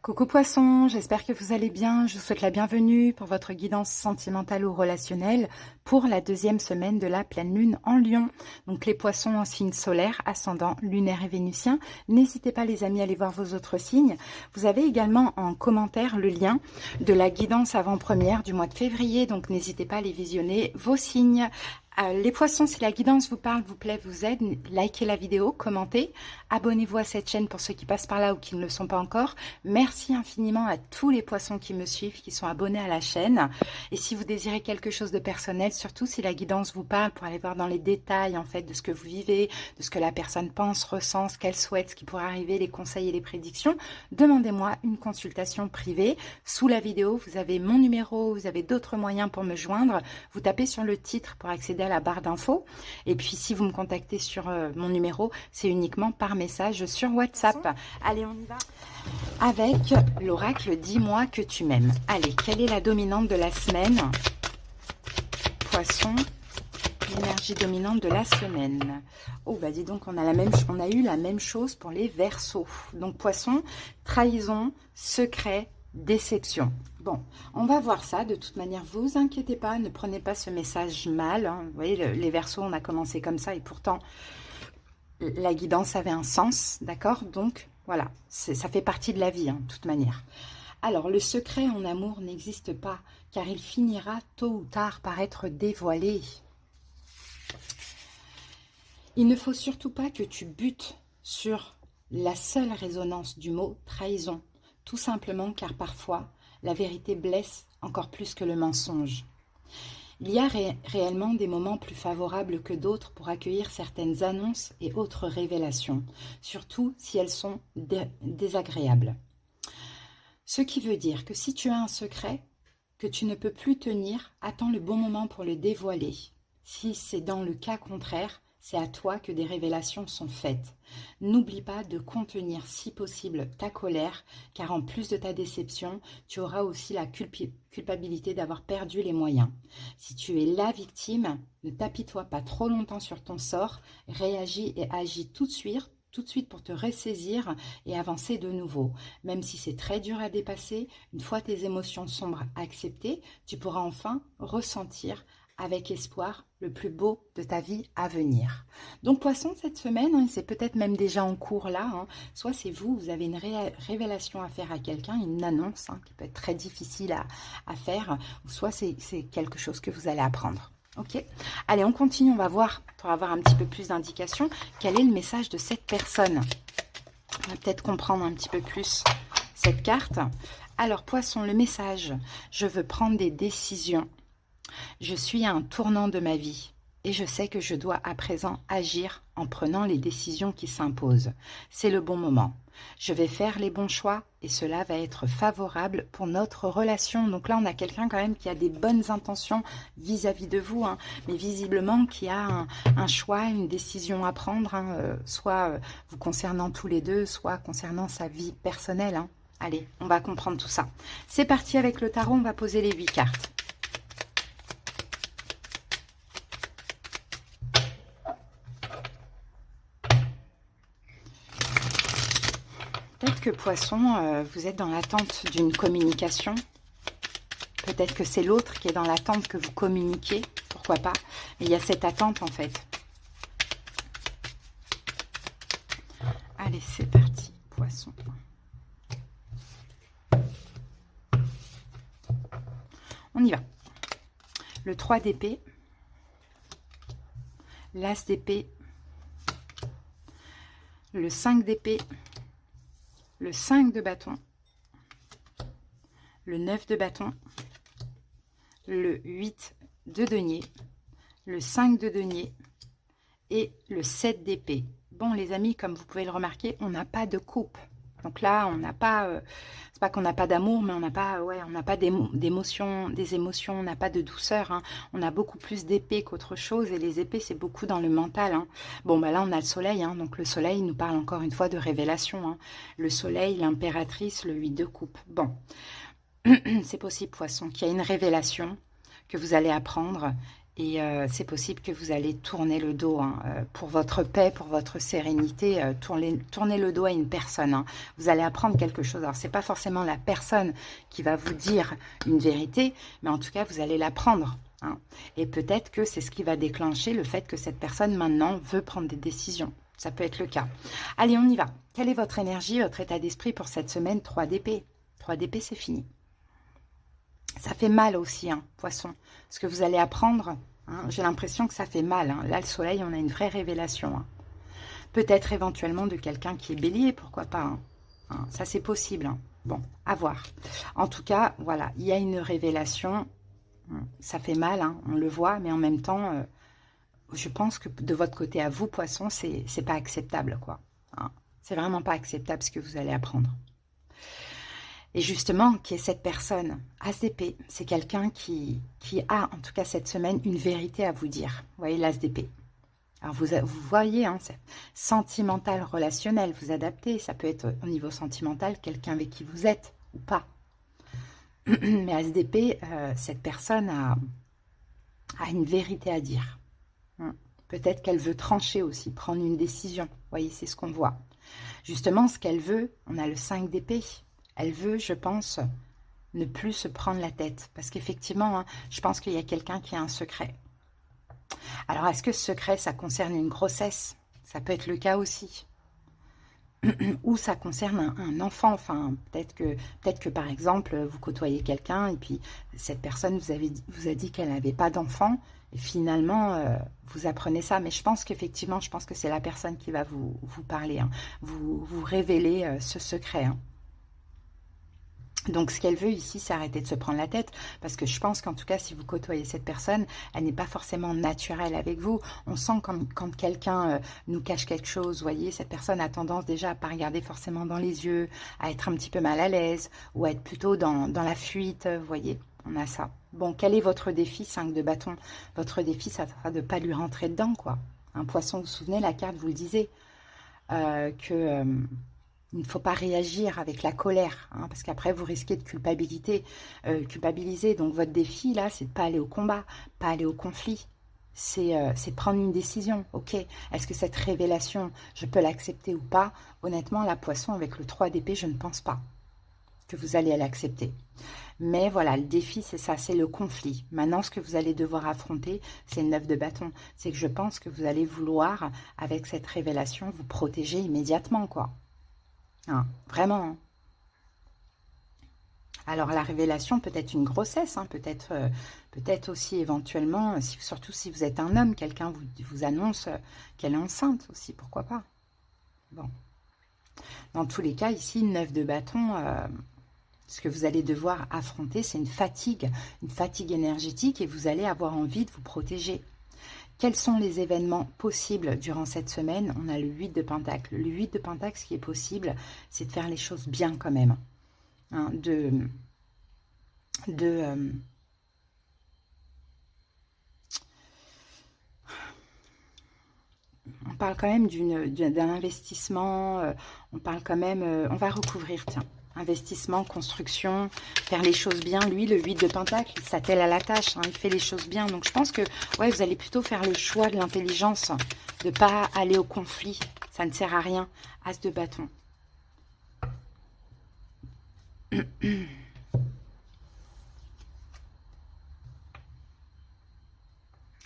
Coucou Poisson, j'espère que vous allez bien. Je vous souhaite la bienvenue pour votre guidance sentimentale ou relationnelle pour la deuxième semaine de la pleine lune en Lion. Donc les Poissons en signe solaire, ascendant, lunaire et vénitien. N'hésitez pas les amis à aller voir vos autres signes. Vous avez également en commentaire le lien de la guidance avant-première du mois de février. Donc n'hésitez pas à aller visionner vos signes. Les Poissons, si la guidance vous parle, vous plaît, vous aide, likez la vidéo, commentez, abonnez-vous à cette chaîne pour ceux qui passent par là ou qui ne le sont pas encore. Merci infiniment à tous les Poissons qui me suivent, qui sont abonnés à la chaîne. Et si vous désirez quelque chose de personnel, surtout si la guidance vous parle, pour aller voir dans les détails en fait de ce que vous vivez, de ce que la personne pense, ressent, ce qu'elle souhaite, ce qui pourrait arriver, les conseils et les prédictions, demandez-moi une consultation privée. Sous la vidéo, vous avez mon numéro, vous avez d'autres moyens pour me joindre. Vous tapez sur le titre pour accéder à la barre d'infos. Et puis, si vous me contactez sur mon numéro, c'est uniquement par message sur WhatsApp. Allez, on y va avec l'oracle « Dis-moi que tu m'aimes ». Allez, quelle est la dominante de la semaine? Poisson, l'énergie dominante de la semaine. Oh, bah dis donc, on a eu la même chose pour les Verseaux. Donc, Poisson, trahison, secret, déception. Bon, on va voir ça. De toute manière, vous inquiétez pas, ne prenez pas ce message mal. Hein. Vous voyez, les Verseaux, on a commencé comme ça et pourtant, la guidance avait un sens, d'accord? Donc, voilà, ça fait partie de la vie, hein, de toute manière. Alors, le secret en amour n'existe pas, car il finira tôt ou tard par être dévoilé. Il ne faut surtout pas que tu butes sur la seule résonance du mot trahison. Tout simplement car parfois, la vérité blesse encore plus que le mensonge. Il y a réellement des moments plus favorables que d'autres pour accueillir certaines annonces et autres révélations, surtout si elles sont désagréables. Ce qui veut dire que si tu as un secret que tu ne peux plus tenir, attends le bon moment pour le dévoiler. Si c'est dans le cas contraire, c'est à toi que des révélations sont faites. N'oublie pas de contenir si possible ta colère, car en plus de ta déception, tu auras aussi la culpabilité d'avoir perdu les moyens. Si tu es la victime, ne t'apitoie pas trop longtemps sur ton sort, réagis et agis tout de suite pour te ressaisir et avancer de nouveau. Même si c'est très dur à dépasser, une fois tes émotions sombres acceptées, tu pourras enfin ressentir avec espoir le plus beau de ta vie à venir. Donc Poisson, cette semaine, hein, c'est peut-être même déjà en cours là, hein, soit c'est vous, vous avez une révélation à faire à quelqu'un, une annonce hein, qui peut être très difficile à faire, ou soit c'est quelque chose que vous allez apprendre. Ok, allez, on continue, on va voir, pour avoir un petit peu plus d'indications, quel est le message de cette personne. On va peut-être comprendre un petit peu plus cette carte. Alors Poisson, le message, je veux prendre des décisions. Je suis à un tournant de ma vie et je sais que je dois à présent agir en prenant les décisions qui s'imposent. C'est le bon moment. Je vais faire les bons choix et cela va être favorable pour notre relation. Donc là, on a quelqu'un quand même qui a des bonnes intentions vis-à-vis de vous, hein, mais visiblement qui a un choix, une décision à prendre, hein, soit vous concernant tous les deux, soit concernant sa vie personnelle. Hein. Allez, on va comprendre tout ça. C'est parti avec le tarot, on va poser les 8 cartes. Peut-être que Poisson, vous êtes dans l'attente d'une communication. Peut-être que c'est l'autre qui est dans l'attente que vous communiquiez. Pourquoi pas? Mais il y a cette attente en fait. Allez, c'est parti, Poisson. On y va. Le 3 d'épée. L'as d'épée. Le 5 d'épée. Le 5 de bâton, le 9 de bâton, le 8 de denier, le 5 de denier et le 7 d'épée. Bon les amis, comme vous pouvez le remarquer, on n'a pas de coupe. Donc là, on n'a pas, c'est pas qu'on n'a pas d'amour, mais on n'a pas, on n'a pas d'émotions, on n'a pas de douceur. Hein. On a beaucoup plus d'épées qu'autre chose, et les épées, c'est beaucoup dans le mental. Hein. Bon, bah là, on a le soleil, hein, donc le soleil nous parle encore une fois de révélation. Hein. Le soleil, l'impératrice, le 8 de coupe. Bon, c'est possible, Poisson, qu'il y ait une révélation que vous allez apprendre Et c'est possible que vous allez tourner le dos hein, pour votre paix, pour votre sérénité, tourner le dos à une personne. Hein. Vous allez apprendre quelque chose. Alors, ce n'est pas forcément la personne qui va vous dire une vérité, mais en tout cas, vous allez l'apprendre. Hein. Et peut-être que c'est ce qui va déclencher le fait que cette personne, maintenant, veut prendre des décisions. Ça peut être le cas. Allez, on y va. Quelle est votre énergie, votre état d'esprit pour cette semaine 3 d'épée? 3 d'épée, c'est fini. Ça fait mal aussi, hein, poisson. Ce que vous allez apprendre, hein, j'ai l'impression que ça fait mal. Hein. Là, le soleil, on a une vraie révélation. Hein. Peut-être éventuellement de quelqu'un qui est bélier, pourquoi pas. Hein. Hein, ça, c'est possible. Hein. Bon, à voir. En tout cas, voilà, il y a une révélation. Ça fait mal, hein, on le voit, mais en même temps, je pense que de votre côté à vous, poisson, c'est pas acceptable, quoi. Hein. C'est vraiment pas acceptable ce que vous allez apprendre. Et justement, qui est cette personne? As d'épée, c'est quelqu'un qui a, en tout cas cette semaine, une vérité à vous dire. Vous voyez, l'as d'épée. Alors, vous voyez, hein, c'est sentimental, relationnel, vous adaptez. Ça peut être au niveau sentimental, quelqu'un avec qui vous êtes ou pas. Mais as d'épée, cette personne a une vérité à dire. Peut-être qu'elle veut trancher aussi, prendre une décision. Vous voyez, c'est ce qu'on voit. Justement, ce qu'elle veut, on a le 5 d'épée. Elle veut, je pense, ne plus se prendre la tête. Parce qu'effectivement, hein, je pense qu'il y a quelqu'un qui a un secret. Alors, est-ce que ce secret, ça concerne une grossesse? Ça peut être le cas aussi. Ou ça concerne un enfant. Enfin, peut-être que, par exemple, vous côtoyez quelqu'un et puis cette personne vous a dit qu'elle n'avait pas d'enfant. Et finalement, vous apprenez ça. Mais je pense qu'effectivement, je pense que c'est la personne qui va vous parler. Hein, vous révéler ce secret. Hein. Donc, ce qu'elle veut ici, c'est arrêter de se prendre la tête, parce que je pense qu'en tout cas, si vous côtoyez cette personne, elle n'est pas forcément naturelle avec vous. On sent quand quelqu'un nous cache quelque chose, vous voyez, cette personne a tendance déjà à ne pas regarder forcément dans les yeux, à être un petit peu mal à l'aise, ou à être plutôt dans la fuite, vous voyez, on a ça. Bon, quel est votre défi, 5 de bâton? Votre défi, ça sera de ne pas lui rentrer dedans, quoi. Un poisson, vous vous souvenez, la carte vous le disait, il ne faut pas réagir avec la colère, hein, parce qu'après, vous risquez de culpabiliser. Donc, votre défi, là, c'est de ne pas aller au combat, pas aller au conflit. C'est prendre une décision. Ok, est-ce que cette révélation, je peux l'accepter ou pas? Honnêtement, la poisson, avec le 3 d'épée, je ne pense pas que vous allez l'accepter. Mais voilà, le défi, c'est ça, c'est le conflit. Maintenant, ce que vous allez devoir affronter, c'est le 9 de bâton. C'est que je pense que vous allez vouloir, avec cette révélation, vous protéger immédiatement, quoi. Hein, vraiment. Hein. Alors la révélation peut être une grossesse, hein, peut-être aussi éventuellement, surtout si vous êtes un homme, quelqu'un vous annonce qu'elle est enceinte aussi, pourquoi pas. Bon. Dans tous les cas, ici, 9 de bâton, ce que vous allez devoir affronter, c'est une fatigue énergétique et vous allez avoir envie de vous protéger. Quels sont les événements possibles durant cette semaine? On a le 8 de Pentacle. Le 8 de Pentacle, ce qui est possible, c'est de faire les choses bien quand même. Hein, on parle quand même d'un investissement, on parle quand même, on va recouvrir, tiens. Investissement, construction, faire les choses bien. Lui, le 8 de Pentacle, il s'attelle à la tâche, hein, il fait les choses bien. Donc, je pense que ouais, vous allez plutôt faire le choix de l'intelligence, de ne pas aller au conflit. Ça ne sert à rien. As de bâton.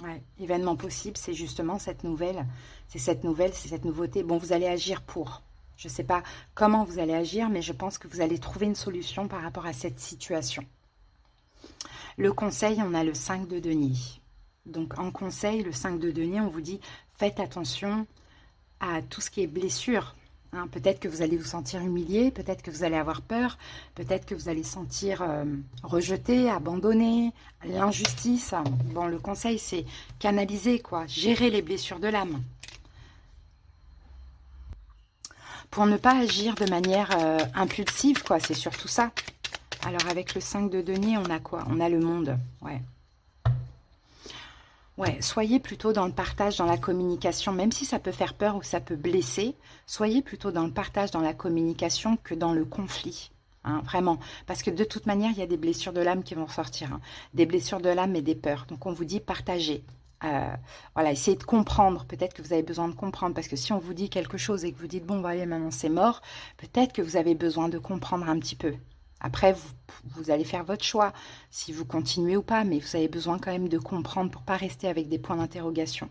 Ouais, événement possible, c'est justement cette nouvelle. C'est cette nouveauté. Bon, vous allez agir pour. Je ne sais pas comment vous allez agir, mais je pense que vous allez trouver une solution par rapport à cette situation. Le conseil, on a le 5 de denier. Donc, en conseil, le 5 de denier, on vous dit, faites attention à tout ce qui est blessure. Hein, peut-être que vous allez vous sentir humilié, peut-être que vous allez avoir peur, peut-être que vous allez sentir rejeté, abandonné, l'injustice. Bon, le conseil, c'est canaliser, quoi, gérer les blessures de l'âme. Pour ne pas agir de manière impulsive, quoi, c'est surtout ça. Alors, avec le 5 de denier, on a quoi? On a le monde, ouais. Ouais, soyez plutôt dans le partage, dans la communication, même si ça peut faire peur ou ça peut blesser, soyez plutôt dans le partage, dans la communication que dans le conflit. hein, vraiment. Parce que de toute manière, il y a des blessures de l'âme qui vont sortir, hein, des blessures de l'âme et des peurs. Donc, on vous dit partagez. Voilà, essayez de comprendre. Peut-être que vous avez besoin de comprendre. Parce que si on vous dit quelque chose et que vous dites, bon, allez, maintenant c'est mort, peut-être que vous avez besoin de comprendre un petit peu. Après, vous allez faire votre choix, si vous continuez ou pas. Mais vous avez besoin quand même de comprendre pour ne pas rester avec des points d'interrogation.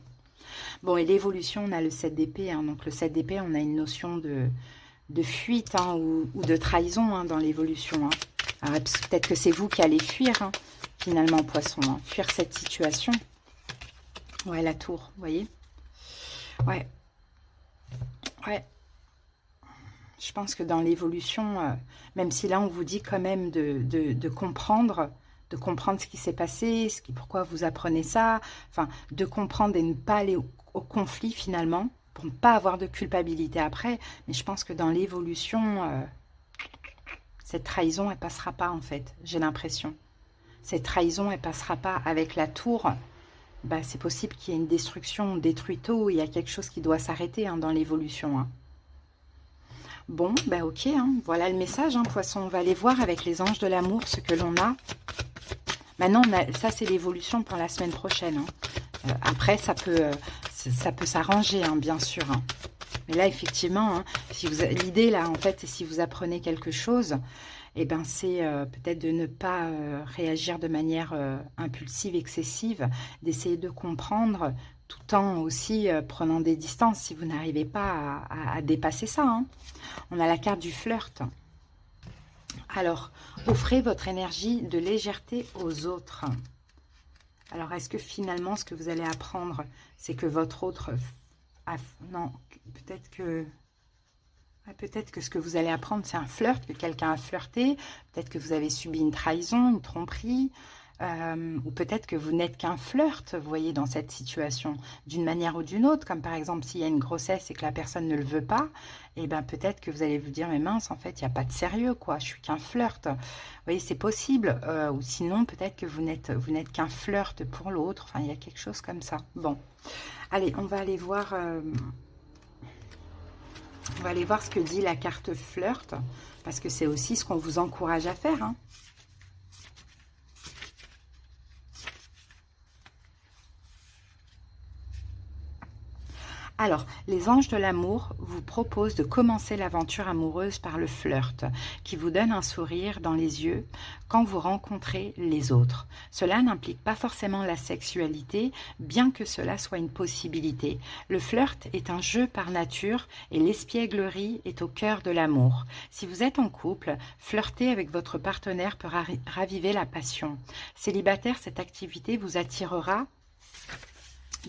Bon, et l'évolution, on a le 7 d'épée. Hein, donc, le 7 d'épée, on a une notion de fuite hein, ou de trahison hein, dans l'évolution. Hein. Peut-être que c'est vous qui allez fuir, hein, finalement, poisson. Hein, fuir cette situation. Ouais, la tour, vous voyez. Ouais. Ouais. Je pense que dans l'évolution, même si là, on vous dit quand même de comprendre ce qui s'est passé, pourquoi vous apprenez ça, enfin, de comprendre et ne pas aller au conflit, finalement, pour ne pas avoir de culpabilité après. Mais je pense que dans l'évolution, cette trahison, elle passera pas, en fait, j'ai l'impression. Cette trahison, elle passera pas avec la tour. Bah, c'est possible qu'il y ait une destruction, détruito, il y a quelque chose qui doit s'arrêter hein, dans l'évolution. Hein. Bon, bah ok, hein, voilà le message, hein, poisson. On va aller voir avec les anges de l'amour ce que l'on a. Maintenant, ça c'est l'évolution pour la semaine prochaine. Hein. Après, ça peut s'arranger, hein, bien sûr. Hein. Mais là, effectivement, hein, l'idée là, en fait, c'est si vous apprenez quelque chose, eh ben, c'est peut-être de ne pas réagir de manière impulsive, excessive, d'essayer de comprendre tout en aussi prenant des distances si vous n'arrivez pas à dépasser ça. Hein. On a la carte du flirt. Alors, offrez votre énergie de légèreté aux autres. Alors, est-ce que finalement, ce que vous allez apprendre, c'est que votre autre... non, peut-être que... Peut-être que ce que vous allez apprendre, c'est un flirt, que quelqu'un a flirté. Peut-être que vous avez subi une trahison, une tromperie. Ou peut-être que vous n'êtes qu'un flirt, vous voyez, dans cette situation, d'une manière ou d'une autre. Comme par exemple, s'il y a une grossesse et que la personne ne le veut pas, et bien peut-être que vous allez vous dire, mais mince, en fait, il n'y a pas de sérieux, quoi. Je suis qu'un flirt. Vous voyez, c'est possible. Ou sinon, peut-être que vous n'êtes qu'un flirt pour l'autre. Enfin, il y a quelque chose comme ça. Bon. Allez, on va aller voir... On va aller voir ce que dit la carte flirt, parce que c'est aussi ce qu'on vous encourage à faire. Hein. Alors, les anges de l'amour vous proposent de commencer l'aventure amoureuse par le flirt, qui vous donne un sourire dans les yeux quand vous rencontrez les autres. Cela n'implique pas forcément la sexualité, bien que cela soit une possibilité. Le flirt est un jeu par nature et l'espièglerie est au cœur de l'amour. Si vous êtes en couple, flirter avec votre partenaire peut raviver la passion. Célibataire, cette activité vous attirera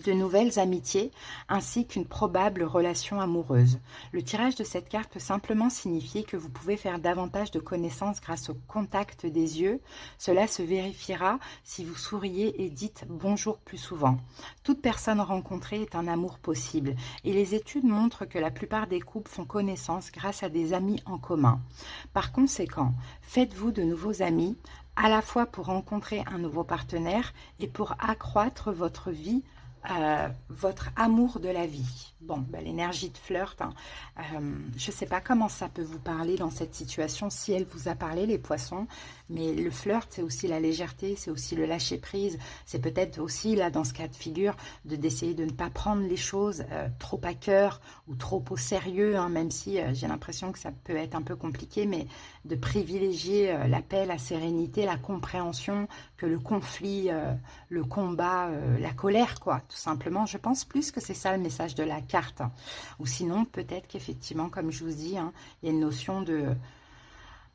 de nouvelles amitiés ainsi qu'une probable relation amoureuse. Le tirage de cette carte peut simplement signifier que vous pouvez faire davantage de connaissances grâce au contact des yeux. Cela se vérifiera si vous souriez et dites bonjour plus souvent. Toute personne rencontrée est un amour possible et les études montrent que la plupart des couples font connaissance grâce à des amis en commun. Par conséquent, faites-vous de nouveaux amis à la fois pour rencontrer un nouveau partenaire et pour accroître votre vie, votre amour de la vie. Bon, ben, l'énergie de flirt, hein. Je ne sais pas comment ça peut vous parler dans cette situation, si elle vous a parlé, les poissons, mais le flirt, c'est aussi la légèreté, c'est aussi le lâcher-prise, c'est peut-être aussi, là, dans ce cas de figure, d'essayer de ne pas prendre les choses trop à cœur ou trop au sérieux, hein, même si j'ai l'impression que ça peut être un peu compliqué, mais de privilégier la paix, la sérénité, la compréhension, que le conflit, le combat, la colère, quoi, tout simplement. Je pense plus que c'est ça le message de la carte. Ou sinon, peut-être qu'effectivement, comme je vous dis, hein, il y a une notion de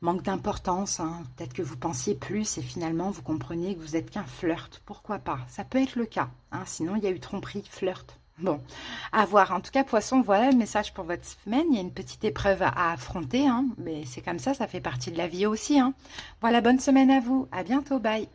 manque d'importance. Hein. Peut-être que vous pensiez plus et finalement, vous comprenez que vous êtes qu'un flirt. Pourquoi pas? Ça peut être le cas. Hein. Sinon, il y a eu tromperie, flirt. Bon, à voir. En tout cas, poisson, voilà le message pour votre semaine. Il y a une petite épreuve à affronter. Hein. Mais c'est comme ça fait partie de la vie aussi. Hein. Voilà, bonne semaine à vous. À bientôt. Bye.